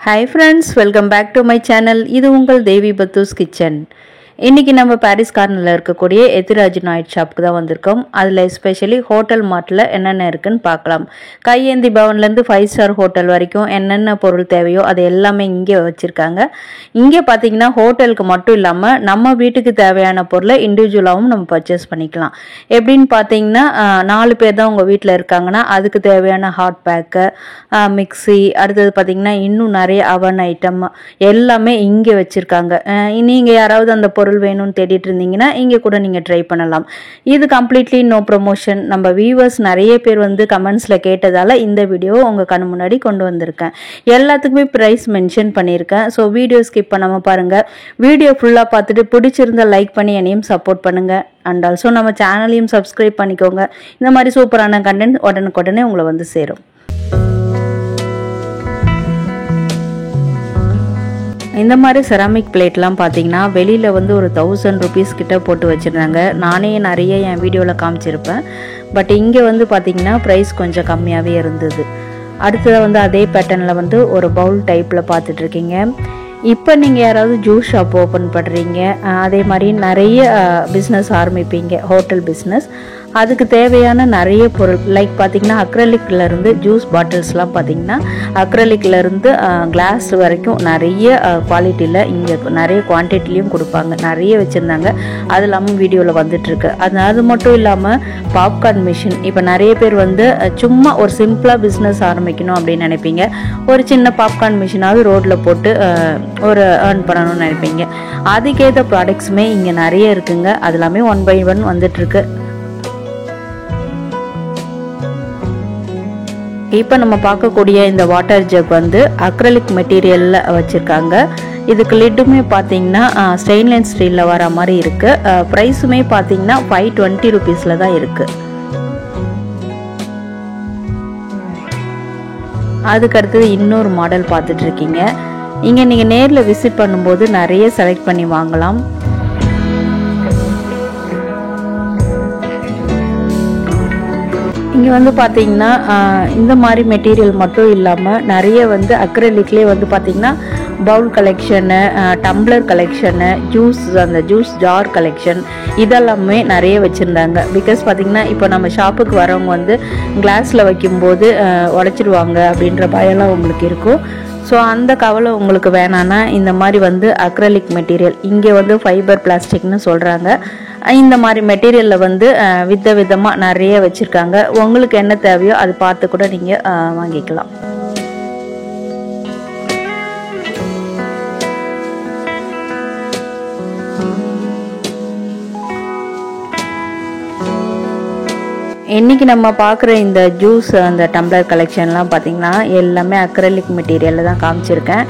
Hi friends, welcome back to my channel. இது உங்கள் தேவி பத்தூஸ் kitchen. இன்னைக்கு நம்ம பாரிஸ் கார்னர்ல இருக்கக்கூடிய எதிராஜ் நைட் ஷாப்க்கு தான் வந்திருக்கோம். அதுல எஸ்பெஷலி ஹோட்டல் மார்ட்ல என்னென்ன இருக்குன்னு பார்க்கலாம். கையேந்தி பவன்ல இருந்து 5 ஸ்டார் ஹோட்டல் வரைக்கும் என்னென்ன பொருள் தேவையோ அது எல்லாமே இங்கே வச்சிருக்காங்க. இங்கே பாத்தீங்கன்னா ஹோட்டலுக்கு மட்டும் இல்லாம நம்ம வீட்டுக்கு தேவையான பொருளை இண்டிவிஜுவலாவும் நம்ம பர்ச்சேஸ் பண்ணிக்கலாம். எப்படின்னு பாத்தீங்கன்னா 4 பேர் தான் உங்க வீட்டில் இருக்காங்கன்னா அதுக்கு தேவையான ஹாட் பேக்கு, மிக்சி, அடுத்தது பாத்தீங்கன்னா இன்னும் நிறைய அவன் ஐட்டம் எல்லாமே இங்கே வச்சிருக்காங்க. நீங்க யாராவது அந்த பொருள் வேணும்னு தேடிட்டு இருந்தீங்கன்னா இங்க கூட நீங்க ட்ரை பண்ணலாம். இது கம்ப்ளீட்லி நோ ப்ரமோஷன். நம்ம வியூவர்ஸ் நிறைய பேர் வந்து கமெண்ட்ஸ்ல கேட்டதால இந்த வீடியோவை உங்க கண்ணு முன்னாடி கொண்டு வந்திருக்கேன். எல்லாத்துக்குமே பிரைஸ் மென்ஷன் பண்ணியிருக்கேன். ஸோ வீடியோ ஸ்கிப் பண்ணாம பாருங்க. வீடியோ ஃபுல்லா பார்த்துட்டு பிடிச்சிருந்தா லைக் பண்ணி என்னையும் சப்போர்ட் பண்ணுங்க. அண்ட் ஆல்சோ நம்ம சேனலையும் சப்ஸ்கிரைப் பண்ணிக்கோங்க. இந்த மாதிரி சூப்பரான கண்டென்ட் உடனுக்குடனே உங்களை வந்து சேரும். இந்த மாதிரி செராமிக் பிளேட்லாம் பார்த்தீங்கன்னா வெளியில் வந்து ஒரு 1000 rupees கிட்ட போட்டு வச்சுருந்தாங்க. நானே நிறைய என் வீடியோவில் காமிச்சிருப்பேன். பட் இங்கே வந்து பார்த்தீங்கன்னா ப்ரைஸ் கொஞ்சம் கம்மியாகவே இருந்தது. அடுத்ததாக வந்து அதே பேட்டர்னில் வந்து ஒரு பவுல் டைப்பில் பார்த்துட்ருக்கீங்க. இப்போ நீங்கள் யாராவது ஜூஸ் ஷாப் ஓப்பன் பண்ணுறீங்க, அதே மாதிரி நிறைய பிஸ்னஸ் ஆரம்பிப்பீங்க, ஹோட்டல் பிஸ்னஸ், அதுக்கு தேவையான நிறைய பொருள் லைக் பார்த்தீங்கன்னா அக்ரலிக்லேருந்து ஜூஸ் பாட்டில்ஸ்லாம் பார்த்தீங்கன்னா அக்ரலிக்லேருந்து கிளாஸ் வரைக்கும் நிறைய குவாலிட்டியில் இங்கே நிறைய குவான்டிட்டிலையும் கொடுப்பாங்க. நிறைய வச்சுருந்தாங்க. அது இல்லாமல் வீடியோவில் வந்துட்டுருக்கு. அது மட்டும் இல்லாமல் பாப்கார்ன் மிஷின். இப்போ நிறைய பேர் வந்து சும்மா ஒரு சிம்பிளாக பிஸ்னஸ் ஆரம்பிக்கணும் அப்படின்னு நினைப்பீங்க. ஒரு சின்ன பாப்கார்ன் மிஷினாவது ரோட்டில் போட்டு ஒரு ஏர்ன் பண்ணணும்னு நினைப்பீங்க. அதுக்கேற்ற ப்ராடக்ட்ஸுமே இங்கே நிறைய இருக்குங்க. அது எல்லாமே 1 by 1 வந்துட்டுருக்கு. இப்போ நம்ம பார்க்கக்கூடிய இந்த வாட்டர் ஜக் வந்து அக்ரலிக் மெட்டீரியலில் வச்சுருக்காங்க. இதுக்கு லிட்டுமே பார்த்தீங்கன்னா ஸ்டெயின்லெஸ் ஸ்டீலில் வர மாதிரி இருக்குது. ப்ரைஸுமே பார்த்தீங்கன்னா 520 rupeesல தான் இருக்குது. அதுக்கடுத்தது இன்னொரு மாடல் பார்த்துட்ருக்கீங்க. இங்கே நீங்கள் நேரில் விசிட் பண்ணும்போது நிறைய செலக்ட் பண்ணி வாங்கலாம். இங்கே வந்து பார்த்தீங்கன்னா இந்த மாதிரி மெட்டீரியல் மட்டும் இல்லாமல் நிறைய வந்து அக்ரலிக்லேயே வந்து பார்த்தீங்கன்னா பவுல் கலெக்ஷனு, டம்ளர் கலெக்ஷனு, அந்த ஜூஸ் ஜார் கலெக்ஷன் இதெல்லாமே நிறைய வச்சுருந்தாங்க. பிகாஸ் பார்த்தீங்கன்னா இப்போ நம்ம ஷாப்புக்கு வரவங்க வந்து கிளாஸில் வைக்கும்போது உடைச்சிடுவாங்க அப்படின்ற பயம்லாம் உங்களுக்கு இருக்கும். ஸோ அந்த கவலை உங்களுக்கு வேணான்னா இந்த மாதிரி வந்து அக்ரலிக் மெட்டீரியல், இங்கே வந்து ஃபைபர் பிளாஸ்டிக்னு சொல்கிறாங்க, இந்த மாதிரி மெட்டீரியலில் வந்து விதமாக நிறைய வச்சுருக்காங்க. உங்களுக்கு என்ன தேவையோ அது பார்த்து கூட நீங்கள் வாங்கிக்கலாம். இன்றைக்கி நம்ம பார்க்குற இந்த ஜூஸ் அந்த டம்ளர் கலெக்ஷன்லாம் பார்த்திங்கன்னா எல்லாமே அக்ரலிக் மெட்டீரியலில் தான் காமிச்சிருக்கேன்.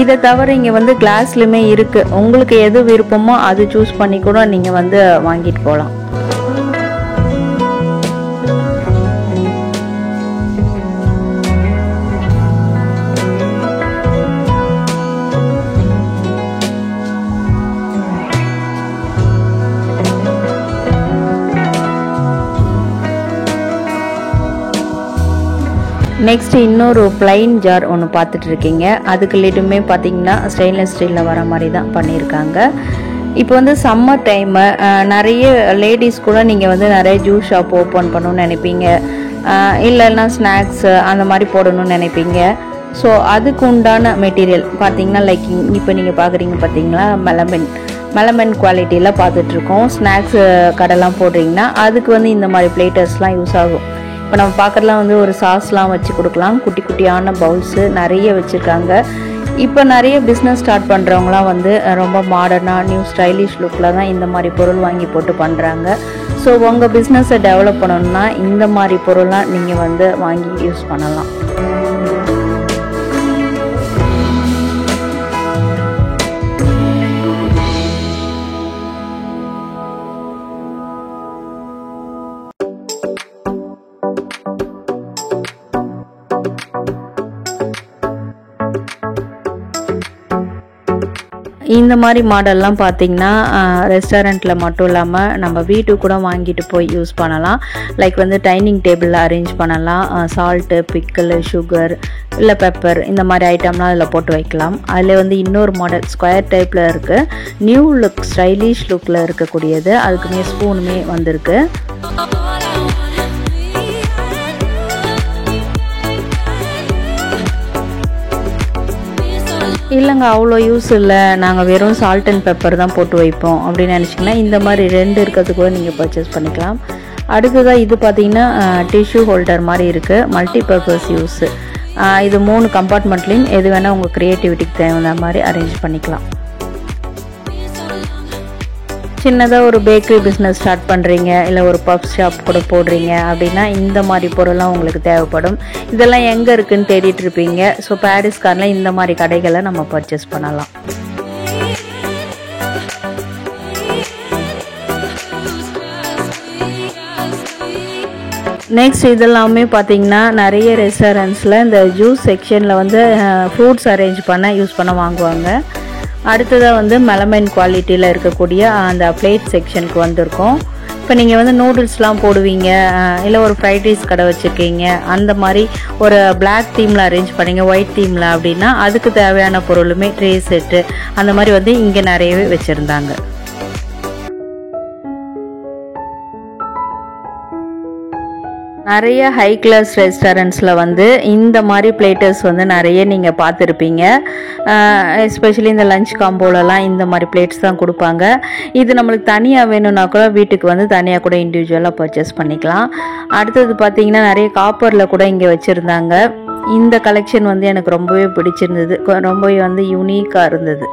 இதை தவிர இங்கே வந்து கிளாஸ்லையுமே இருக்குது. உங்களுக்கு எது விருப்பமோ அது சூஸ் பண்ணி கூட நீங்கள் வந்து வாங்கிட்டு போகலாம். நெக்ஸ்ட் இன்னொரு பிளைன் ஜார் ஒன்று பார்த்துட்டு இருக்கீங்க. அதுக்கு லிட்டுமே பார்த்தீங்கன்னா ஸ்டெயின்லெஸ் ஸ்டீலில் வர மாதிரி தான் பண்ணியிருக்காங்க. இப்போ வந்து சம்மர் டைமு, நிறைய லேடிஸ் கூட நீங்கள் வந்து நிறைய ஜூஸ் ஷாப் ஓப்பன் பண்ணணும்னு நினைப்பீங்க, இல்லைன்னா ஸ்நாக்ஸு அந்த மாதிரி போடணும்னு நினைப்பீங்க. ஸோ அதுக்கு உண்டான மெட்டீரியல் பார்த்தீங்கன்னா லைக் இப்போ நீங்கள் பார்க்குறீங்க பார்த்தீங்களா, மெலமன் குவாலிட்டியில் பார்த்துட்ருக்கோம். ஸ்நாக்ஸ் கடைலாம் போடுறீங்கன்னா அதுக்கு வந்து இந்த மாதிரி பிளேட்டர்ஸ்லாம் யூஸ் ஆகும். இப்போ நம்ம பார்க்குறதுலாம் வந்து ஒரு சாஸ்லாம் வச்சு கொடுக்கலாம். குட்டி குட்டியான பவுல்ஸு நிறைய வச்சுருக்காங்க. இப்போ நிறைய பிஸ்னஸ் ஸ்டார்ட் பண்ணுறவங்களாம் வந்து ரொம்ப மாடர்னாக நியூ ஸ்டைலிஷ் லுக்கில் தான் இந்த மாதிரி பொருள் வாங்கி போட்டு பண்ணுறாங்க. ஸோ உங்கள் பிஸ்னஸை டெவலப் பண்ணணுன்னா இந்த மாதிரி பொருள்லாம் நீங்கள் வந்து வாங்கி யூஸ் பண்ணலாம். இந்த மாதிரி மாடல்லாம் பார்த்திங்கன்னா ரெஸ்டாரண்ட்டில் மட்டும் இல்லாமல் நம்ம வீட்டுக்கு கூட வாங்கிட்டு போய் யூஸ் பண்ணலாம். லைக் வந்து டைனிங் டேபிளில் அரேஞ்ச் பண்ணலாம். சால்ட்டு, பிக்கிள், சுகர் இல்லை பெப்பர் இந்த மாதிரி ஐட்டம்லாம் அதில் போட்டு வைக்கலாம். அதில் வந்து இன்னொரு மாடல் ஸ்கொயர் டைப்பில் இருக்குது. நியூ லுக், ஸ்டைலிஷ் லுக்கில் இருக்கக்கூடியது. அதுக்குமே ஸ்பூனுமே வந்திருக்கு. இல்லைங்க, அவ்வளோ யூஸ் இல்லை, நாங்கள் வெறும் சால்ட் அண்ட் பெப்பர் தான் போட்டு வைப்போம் அப்படின்னு நினச்சிங்கன்னா இந்த மாதிரி 2 இருக்கிறது கூட நீங்கள் பர்ச்சேஸ் பண்ணிக்கலாம். அடுத்ததாக இது பார்த்திங்கன்னா டிஷ்யூ ஹோல்டர் மாதிரி இருக்குது. Multi purpose use. இது 3 கம்பார்ட்மெண்ட்லேயும் எது வேணால் உங்கள் க்ரியேட்டிவிட்டிக்கு தேவையான மாதிரி அரேஞ்ச் பண்ணிக்கலாம். சின்னதாக ஒரு பேக்கரி பிஸ்னஸ் ஸ்டார்ட் பண்ணுறீங்க, இல்லை ஒரு பப் ஷாப் கூட போடுறீங்க அப்படின்னா இந்த மாதிரி பொருள்லாம் உங்களுக்கு தேவைப்படும். இதெல்லாம் எங்கே இருக்குதுன்னு தேடிட்டு இருப்பீங்க. ஸோ பாரிஸ் கார்னில் இந்த மாதிரி கடைகளை நம்ம பர்ச்சேஸ் பண்ணலாம். நெக்ஸ்ட் இதெல்லாமே பார்த்திங்கன்னா நிறைய ரெஸ்டாரண்ட்ஸில் இந்த ஜூஸ் செக்ஷனில் வந்து ஃப்ரூட்ஸ் அரேஞ்ச் பண்ண யூஸ் பண்ண வாங்குவாங்க. அடுத்ததாக வந்து மெலமைன் குவாலிட்டியில் இருக்கக்கூடிய அந்த பிளேட் செக்ஷனுக்கு வந்திருக்கோம். இப்போ நீங்கள் வந்து நூடுல்ஸ்லாம் போடுவீங்க, இல்லை ஒரு ஃப்ரைட் ரைஸ் கடை வச்சுருக்கீங்க, அந்த மாதிரி ஒரு பிளாக் தீமில் அரேஞ்ச் பண்ணிங்க, ஒயிட் தீமில் அப்படின்னா அதுக்கு தேவையான பொருளுமே ட்ரே செட்டு அந்த மாதிரி வந்து இங்கே நிறையவே வச்சுருந்தாங்க. நிறைய ஹை கிளாஸ் ரெஸ்டாரண்ட்ஸில் வந்து இந்த மாதிரி பிளேட்டர்ஸ் வந்து நிறைய நீங்கள் பார்த்துருப்பீங்க. எஸ்பெஷலி இந்த லஞ்ச் காம்போலலாம் இந்த மாதிரி பிளேட்ஸ் தான் கொடுப்பாங்க. இது நம்மளுக்கு தனியாக வேணும்னா கூட வீட்டுக்கு வந்து தனியாக கூட இண்டிவிஜுவலாக பர்ச்சேஸ் பண்ணிக்கலாம். அடுத்தது பார்த்திங்கன்னா நிறைய காப்பரில் கூட இங்கே வச்சுருந்தாங்க. இந்த கலெக்ஷன் வந்து எனக்கு ரொம்பவே பிடிச்சிருந்தது. ரொம்பவே வந்து யூனிக்காக இருந்தது.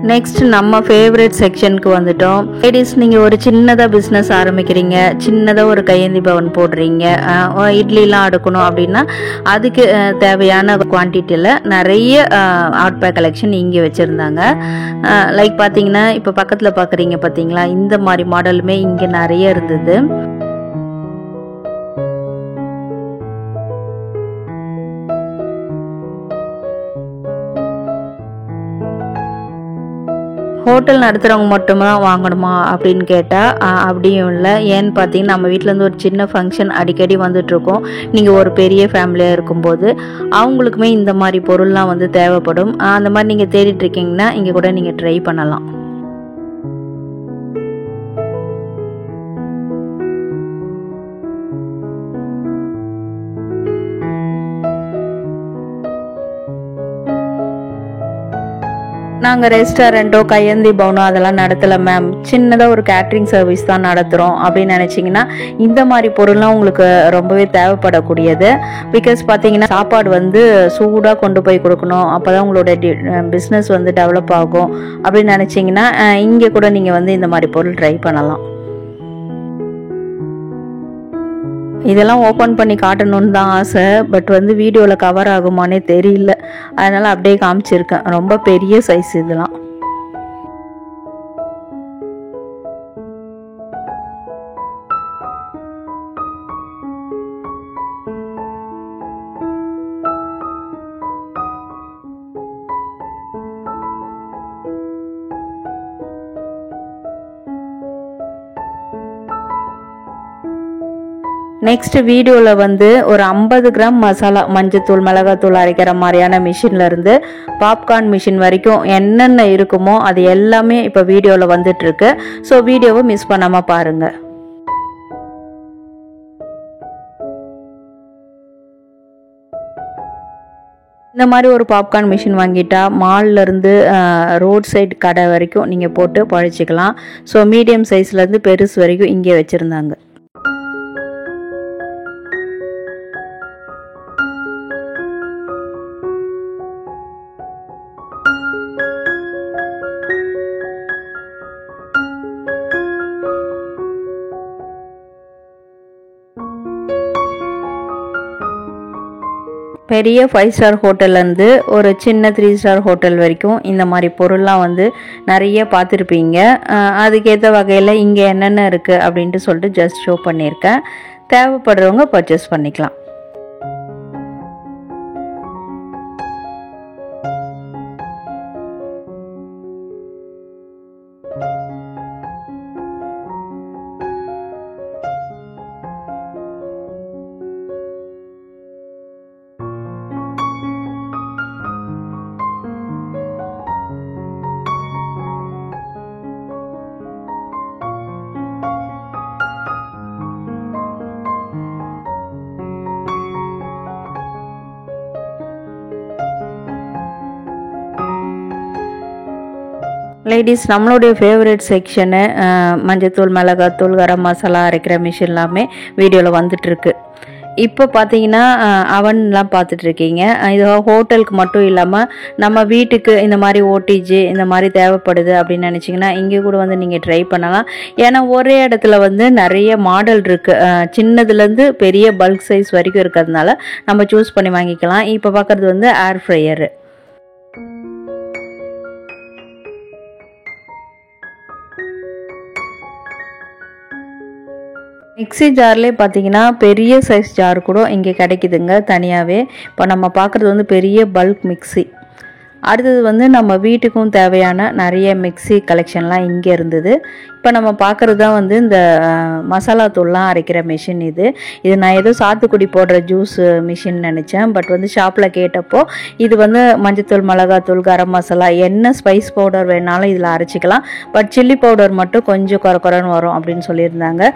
நெக்ஸ்ட் நம்ம ஃபேவரட் செக்ஷனுக்கு வந்துட்டோம். லேடிஸ், நீங்கள் ஒரு சின்னதாக பிஸ்னஸ் ஆரம்பிக்கிறீங்க, சின்னதாக ஒரு கையேந்தி பவன் போடுறீங்க, இட்லிலாம் அடுக்கணும் அப்படின்னா அதுக்கு தேவையான குவான்டிட்டியில் நிறைய ஆர்ட் பேக் கலெக்ஷன் இங்கே வச்சுருந்தாங்க. லைக் பார்த்தீங்கன்னா இப்போ பக்கத்தில் பார்க்குறீங்க பார்த்தீங்களா, இந்த மாதிரி மாடலுமே இங்கே நிறைய இருந்தது. ஹோட்டல் நடத்துகிறவங்க மட்டும்தான் வாங்கணுமா அப்படின்னு கேட்டால் அப்படியும் இல்லை. ஏன்னு பார்த்தீங்கன்னா நம்ம வீட்டிலேருந்து ஒரு சின்ன ஃபங்க்ஷன் அடிக்கடி வந்துட்ருக்கோம். நீங்கள் ஒரு பெரிய ஃபேமிலியாக இருக்கும்போது அவங்களுக்குமே இந்த மாதிரி பொருள்லாம் வந்து தேவைப்படும். அந்த மாதிரி நீங்கள் தேடிட்டுருக்கீங்கன்னா இங்கே கூட நீங்கள் ட்ரை பண்ணலாம். நாங்கள் ரெஸ்டாரண்ட்டோ கையேந்தி பவனோ அதெல்லாம் நடத்தலை மேம், சின்னதாக ஒரு கேட்ரிங் சர்வீஸ் தான் நடத்துகிறோம் அப்படின்னு நினச்சிங்கன்னா இந்த மாதிரி பொருள்லாம் உங்களுக்கு ரொம்பவே தேவைப்படக்கூடியது. பிகாஸ் பார்த்தீங்கன்னா சாப்பாடு வந்து சூடாக கொண்டு போய் கொடுக்கணும், அப்போ தான் உங்களோட பிஸ்னஸ் வந்து டெவலப் ஆகும் அப்படின்னு நினச்சிங்கன்னா இங்கே கூட நீங்கள் வந்து இந்த மாதிரி பொருள் ட்ரை பண்ணலாம். இதெல்லாம் ஓப்பன் பண்ணி காட்டணும்னு தான் ஆசை, பட் வந்து வீடியோவில் கவர் ஆகுமானே தெரியல, அதனால் அப்படியே காமிச்சிருக்கேன். ரொம்ப பெரிய சைஸ் இதெல்லாம். நெக்ஸ்ட் வீடியோவில் வந்து ஒரு 50 கிராம் மசாலா, மஞ்சத்தூள், மிளகாத்தூள் அரைக்கிற மாதிரியான மிஷின்ல இருந்து பாப்கார்ன் மிஷின் வரைக்கும் என்னென்ன இருக்குமோ அது எல்லாமே இப்போ வீடியோவில் வந்துட்டு இருக்கு. ஸோ வீடியோவை மிஸ் பண்ணாமல் பாருங்க. இந்த மாதிரி ஒரு பாப்கார்ன் மிஷின் வாங்கிட்டா மால்லேருந்து ரோட் சைடு கடை வரைக்கும் நீங்கள் போட்டு பழிச்சிக்கலாம். ஸோ மீடியம் சைஸ்லேருந்து பெருசு வரைக்கும் இங்கே வச்சுருந்தாங்க. பெரிய 5 ஸ்டார் ஹோட்டல்லேருந்து ஒரு சின்ன 3 ஸ்டார் ஹோட்டல் வரைக்கும் இந்த மாதிரி பொருள்லாம் வந்து நிறைய பார்த்துருப்பீங்க. அதுக்கேற்ற வகையில் இங்கே என்னென்ன இருக்குது அப்படின்ட்டு சொல்லிட்டு ஜஸ்ட் ஷோ பண்ணியிருக்கேன். தேவைப்படுறவங்க பர்ச்சேஸ் பண்ணிக்கலாம். லேடிஸ் நம்மளுடைய ஃபேவரட் செக்ஷனு மஞ்சத்தூள், மிளகாத்தூள், கரம் மசாலா அரைக்கிற மிஷின் எல்லாமே வீடியோவில் வந்துட்டுருக்கு. இப்போ பார்த்தீங்கன்னா அவன்லாம் பார்த்துட்ருக்கீங்க. இது ஹோட்டலுக்கு மட்டும் இல்லாமல் நம்ம வீட்டுக்கு இந்த மாதிரி ஓடிஜி இந்த மாதிரி தேவைப்படுது அப்படின்னு நினச்சிங்கன்னா இங்கே கூட வந்து நீங்கள் ட்ரை பண்ணலாம். ஏன்னா ஒரே இடத்துல வந்து நிறைய மாடல் இருக்குது. சின்னதுலேருந்து பெரிய பல்க் சைஸ் வரைக்கும் இருக்கிறதுனால நம்ம சூஸ் பண்ணி வாங்கிக்கலாம். இப்போ பார்க்குறது வந்து ஏர் ஃப்ரையரு. மிக்ஸி ஜார்லேயே பார்த்தீங்கன்னா பெரிய சைஸ் ஜார் கூட இங்கே கிடைக்குதுங்க தனியாகவே. இப்போ நம்ம பார்க்குறது வந்து பெரிய பல்க் மிக்ஸி. அடுத்தது வந்து நம்ம வீட்டுக்கும் தேவையான நிறைய மிக்ஸி கலெக்ஷன்லாம் இங்கே இருந்தது. இப்போ நம்ம பார்க்குறது தான் வந்து இந்த மசாலா தூள்லாம் அரைக்கிற மிஷின். இது நான் ஏதோ சாத்துக்குடி போடுற ஜூஸ் மிஷின் நினச்சேன். பட் வந்து ஷாப்பில் கேட்டப்போ இது வந்து மஞ்சத்தூள், மிளகாத்தூள், கரம் மசாலா என்ன ஸ்பைஸ் பவுடர் வேணாலும் இதில் அரைச்சிக்கலாம். பட் சில்லி பவுடர் மட்டும் கொஞ்சம் குறைன்னு வரும் அப்படின்னு சொல்லியிருந்தாங்க.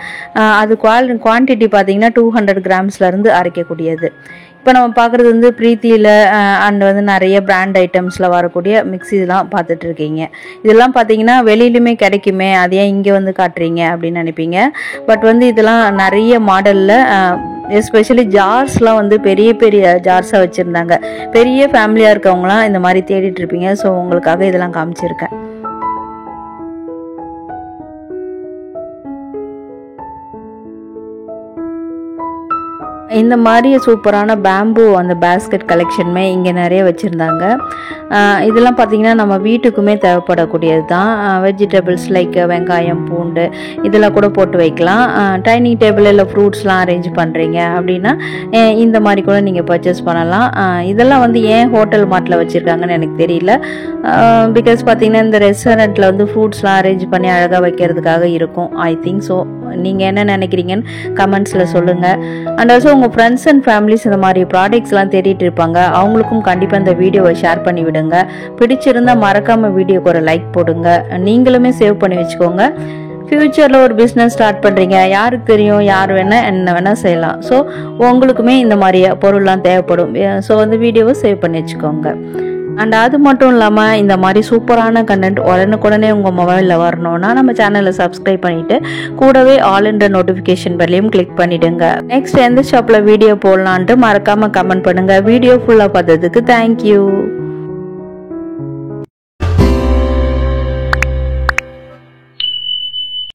அது குவான்டிட்டி பார்த்திங்கன்னா 200 கிராம்ஸ்லேருந்து அரைக்கக்கூடியது. இப்போ நம்ம பார்க்குறது வந்து ப்ரீத்தியில் அண்ட் வந்து நிறைய பிராண்ட் ஐட்டம்ஸில் வரக்கூடிய மிக்ஸிலாம் பார்த்துட்ருக்கீங்க. இதெல்லாம் பார்த்தீங்கன்னா வெளியிலுமே கிடைக்குமே, அது ஏன் இங்கே வந்து காட்டுறீங்க அப்படின்னு நினைப்பீங்க. பட் வந்து இதெல்லாம் நிறைய மாடலில் எஸ்பெஷலி ஜார்ஸ்லாம் வந்து பெரிய பெரிய ஜார்ஸாக வச்சுருந்தாங்க. பெரிய ஃபேமிலியாக இருக்கவங்களாம் இந்த மாதிரி தேடிட்டு இருப்பீங்க. ஸோ உங்களுக்காக இதெல்லாம் காமிச்சிருக்கேன். இந்த மாதிரி சூப்பரான பேம்பு அந்த பேஸ்கெட் கலெக்ஷனுமே இங்கே நிறைய வச்சுருந்தாங்க. இதெல்லாம் பார்த்திங்கன்னா நம்ம வீட்டுக்குமே தேவைப்படக்கூடியது தான். வெஜிடபிள்ஸ் லைக் வெங்காயம், பூண்டு இதெல்லாம் கூட போட்டு வைக்கலாம். டைனிங் டேபிள் இல்லை ஃப்ரூட்ஸ்லாம் அரேஞ்ச் பண்ணுறீங்க அப்படின்னா இந்த மாதிரி கூட நீங்கள் பர்ச்சேஸ் பண்ணலாம். இதெல்லாம் வந்து ஏன் ஹோட்டல் மார்ட்டில் வச்சுருக்காங்கன்னு எனக்கு தெரியல. பிகாஸ் பார்த்திங்கன்னா இந்த ரெஸ்டாரண்ட்டில் வந்து ஃப்ரூட்ஸ்லாம் அரேஞ்ச் பண்ணி அழகாக வைக்கிறதுக்காக இருக்கும். I think so. நீங்கள் என்ன நினைக்கிறீங்கன்னு கமெண்ட்ஸில் சொல்லுங்கள். அண்ட் ஆல்சோ உங்கள் ஃப்ரெண்ட்ஸ் அண்ட் ஃபேமிலிஸ் இந்த மாதிரி ப்ராடக்ட்ஸ்லாம் தேடிட்டு இருப்பாங்க. அவங்களுக்கும் கண்டிப்பாக இந்த வீடியோவை ஷேர் பண்ணி விடுங்க. பிடிச்சிருந்தால் மறக்காமல் வீடியோக்கு ஒரு லைக் போடுங்க. நீங்களுமே சேவ் பண்ணி வச்சுக்கோங்க. ஃப்யூச்சரில் ஒரு பிஸ்னஸ் ஸ்டார்ட் பண்ணுறீங்க, யாருக்கு தெரியும், யார் வேணால் என்ன வேணால் செய்யலாம். ஸோ உங்களுக்குமே இந்த மாதிரி பொருள்லாம் தேவைப்படும். ஸோ வந்து வீடியோவை சேவ் பண்ணி வச்சுக்கோங்க. அண்ட் அது மட்டும் இல்லாமல் இந்த மாதிரி சூப்பரான கண்டென்ட் உடனுக்குடனே உங்கள் மொபைலில் வரணும்னா நம்ம சேனலை சப்ஸ்கிரைப் பண்ணிவிட்டு கூடவே ஆல் என்ற நோட்டிஃபிகேஷன் பெல்லையும் கிளிக் பண்ணிவிடுங்க. நெக்ஸ்ட் எந்த ஷாப்பில் வீடியோ போடலான்ட்டு மறக்காமல் கமெண்ட் பண்ணுங்கள். வீடியோ ஃபுல்லாக பார்த்ததுக்கு தேங்க்யூ.